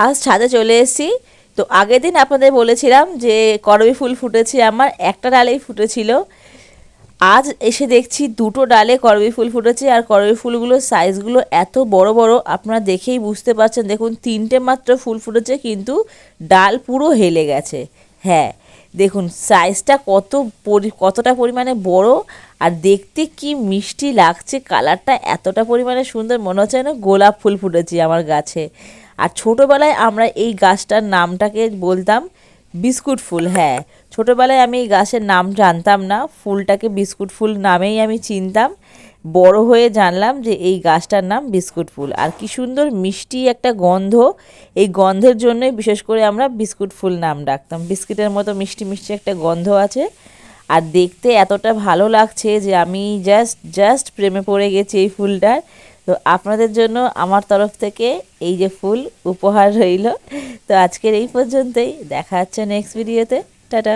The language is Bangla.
আজ ছাদে চলে এসেছি। তো আগের দিন আপনাদের বলেছিলাম যে করবী ফুল ফুটেছে, আমার একটা ডালেই ফুটেছিল। আজ এসে দেখছি দুটো ডালে করবী ফুল ফুটেছে, আর করবী ফুলগুলোর সাইজগুলো এত বড় বড়, আপনারা দেখেই বুঝতে পারছেন। দেখুন, তিনটে মাত্র ফুল ফুটেছে কিন্তু ডাল পুরো হেলে গেছে। হ্যাঁ, দেখুন সাইজটা কতটা পরিমাণে বড়, আর দেখতে কি মিষ্টি লাগছে। কালারটা এতটা পরিমাণে সুন্দর, মনে হচ্ছে না গোলাপ ফুল ফুটেছে আমার গাছে। আর ছোটোবেলায় আমরা এই গাছটার নামটাকে বলতাম বিস্কুট ফুল। হ্যাঁ, ছোটোবেলায় আমি এই গাছের নাম জানতাম না, ফুলটাকে বিস্কুট ফুল নামেই আমি চিনতাম। বড় হয়ে জানলাম যে এই গাছটার নাম বিস্কুট ফুল। আর কি সুন্দর মিষ্টি একটা গন্ধ, এই গন্ধের জন্যই বিশেষ করে আমরা বিস্কুট ফুল নাম ডাকতাম। বিস্কিটের মতো মিষ্টি মিষ্টি একটা গন্ধ আছে, আর দেখতে এতটা ভালো লাগছে যে আমি জাস্ট প্রেমে পড়ে গেছি এই ফুলটার। তো আপনাদের জন্য আমার তরফ থেকে এই যে ফুল উপহার রইল। তো আজকের এই পর্যন্তই, দেখা হচ্ছে নেক্সট ভিডিওতে। টাটা।